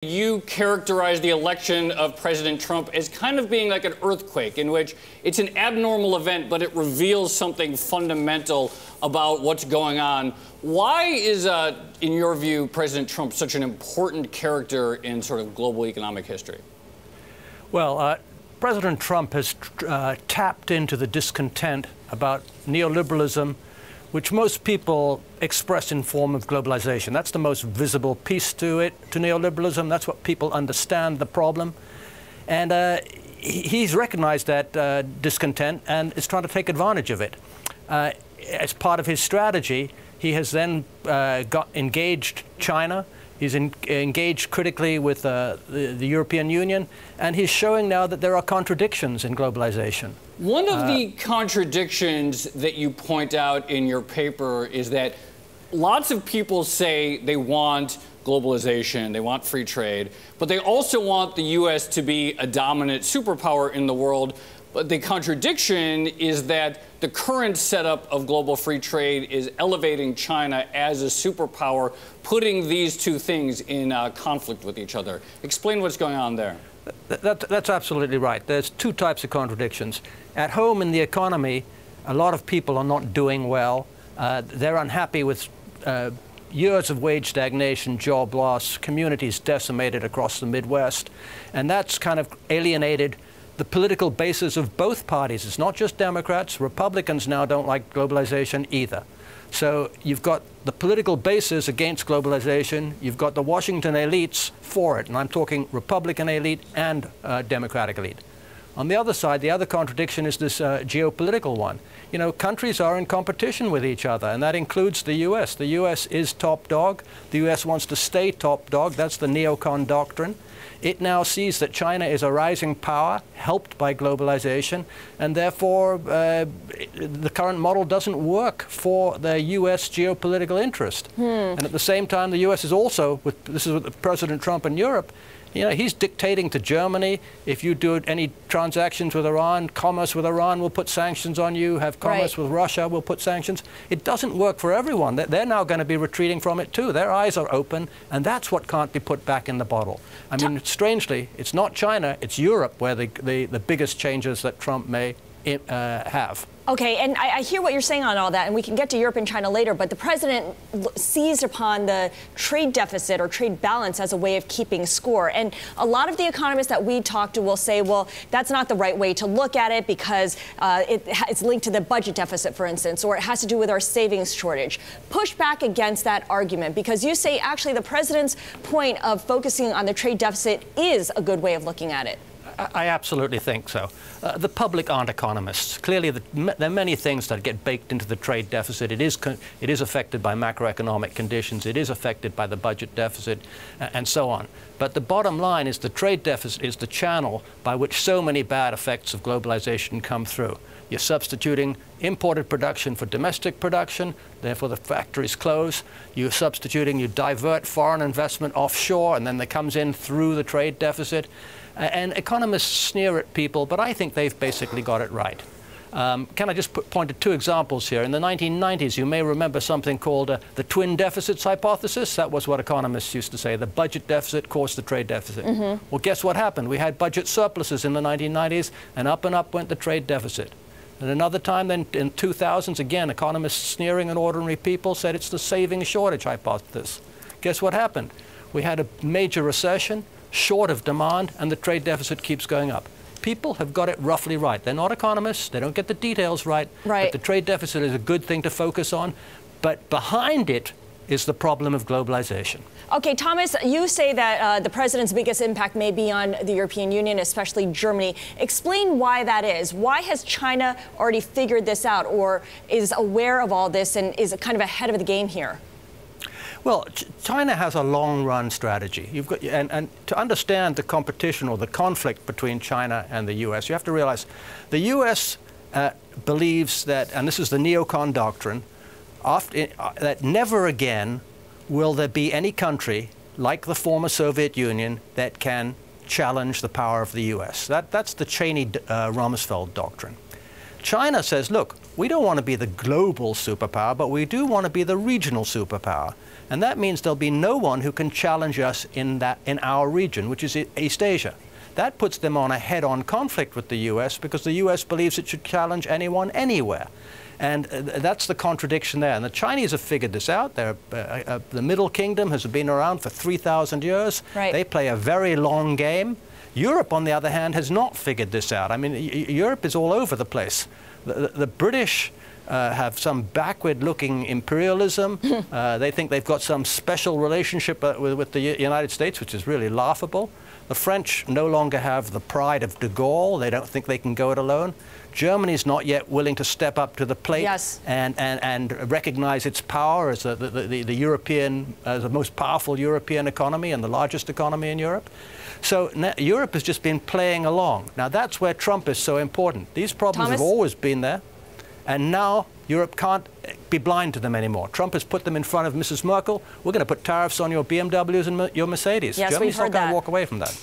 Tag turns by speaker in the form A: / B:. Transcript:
A: You characterize the election of President Trump as kind of being like an earthquake in which it's an abnormal event, but it reveals something fundamental about what's going on. Why is, in your view, President Trump such an important character in sort of global economic history?
B: Well, President Trump has tapped into the discontent about neoliberalism, which most people express in form of globalization. That's the most visible piece to it, to neoliberalism. That's what people understand the problem. And he's recognized that discontent and is trying to take advantage of it. As part of his strategy, he has then engaged China. He's engaged critically with the European Union, and he's showing now that there are contradictions in globalization.
A: One of the contradictions that you point out in your paper is that lots of people say they want globalization, they want free trade, but they also want the U.S. to be a dominant superpower in the world. But the contradiction is that the current setup of global free trade is elevating China as a superpower, putting these two things in conflict with each other. Explain what's going on there.
B: That's absolutely right. There's two types of contradictions. At home in the economy, a lot of people are not doing well. They're unhappy with years of wage stagnation, job loss, communities decimated across the Midwest. And that's kind of alienated the political bases of both parties. It's not just Democrats. Republicans now don't like globalization either. So you've got the political bases against globalization. You've got the Washington elites for it. And I'm talking Republican elite and Democratic elite. On the other side, the other contradiction is this geopolitical one. You know, countries are in competition with each other, and that includes the U.S. The U.S. is top dog. The U.S. wants to stay top dog. That's the neocon doctrine. It now sees that China is a rising power, helped by globalization, and therefore the current model doesn't work for the U.S. geopolitical interest. And at the same time, the U.S. is also, this is with President Trump in Europe, you know, he's dictating to Germany, if you do any transactions with Iran, commerce with Iran, we'll put sanctions on you. Have commerce with Russia, we'll put sanctions. It doesn't work for everyone. They're now going to be retreating from it too. Their eyes are open, and that's what can't be put back in the bottle. I mean, strangely, it's not China, it's Europe where the biggest changes that Trump may have.
C: Okay, and I hear what you're saying on all that, and we can get to Europe and China later, but the president seized upon the trade deficit or trade balance as a way of keeping score. And a lot of the economists that we talk to will say, well, that's not the right way to look at it because it's linked to the budget deficit, for instance, or it has to do with our savings shortage. Push back against that argument, because you say actually the president's point of focusing on the trade deficit is a good way of looking at it.
B: I absolutely think so. The public aren't economists. Clearly, there are many things that get baked into the trade deficit. It is affected by macroeconomic conditions. It is affected by the budget deficit, and so on. But the bottom line is the trade deficit is the channel by which so many bad effects of globalization come through. You're substituting imported production for domestic production, therefore the factories close. You're substituting, you divert foreign investment offshore, and then it comes in through the trade deficit. And economists sneer at people, but I think they've basically got it right. Can I just point to two examples here? In the 1990s, you may remember something called the twin deficits hypothesis. That was what economists used to say. The budget deficit caused the trade deficit. Well, guess what happened? We had budget surpluses in the 1990s, and up went the trade deficit. And another time, then in 2000s, again, economists sneering at ordinary people said it's the savings shortage hypothesis. Guess what happened? We had a major recession, short of demand, and the trade deficit keeps going up. People have got it roughly right. They're not economists. They don't get the details right. But the trade deficit is a good thing to focus on. But behind it is the problem of globalization.
C: Okay, Thomas, you say that the president's biggest impact may be on the European Union, especially Germany. Explain why that is. Why has China already figured this out or is aware of all this and is kind of ahead of the game here?
B: Well, China has a long-run strategy. You've got, and to understand the competition or the conflict between China and the U.S., you have to realize the U.S. Believes that, and this is the neocon doctrine, that never again will there be any country like the former Soviet Union that can challenge the power of the U.S. That's the Cheney-Rumsfeld doctrine. China says, look, we don't want to be the global superpower, but we do want to be the regional superpower. And that means there'll be no one who can challenge us in our region, which is East Asia. That puts them on a head-on conflict with the U.S. because the U.S. believes it should challenge anyone, anywhere. And that's the contradiction there. And the Chinese have figured this out. The Middle Kingdom has been around for 3,000 years.
C: Right.
B: They play a very long game. Europe, on the other hand, has not figured this out. I mean, Europe is all over the place. The British have some backward-looking imperialism. They think they've got some special relationship with the United States, which is really laughable. The French no longer have the pride of de Gaulle. They don't think they can go it alone. Germany's not yet willing to step up to the plate.
C: Yes.
B: and recognize its power as the European, the most powerful European economy and the largest economy in Europe. So Europe has just been playing along. Now that's where Trump is so important. These problems have always been there, and now Europe can't be blind to them anymore. Trump has put them in front of Mrs. Merkel. We're going to put tariffs on your BMWs and your Mercedes.
C: Yes,
B: Germany's
C: we've heard
B: not going
C: that.
B: to walk away from that.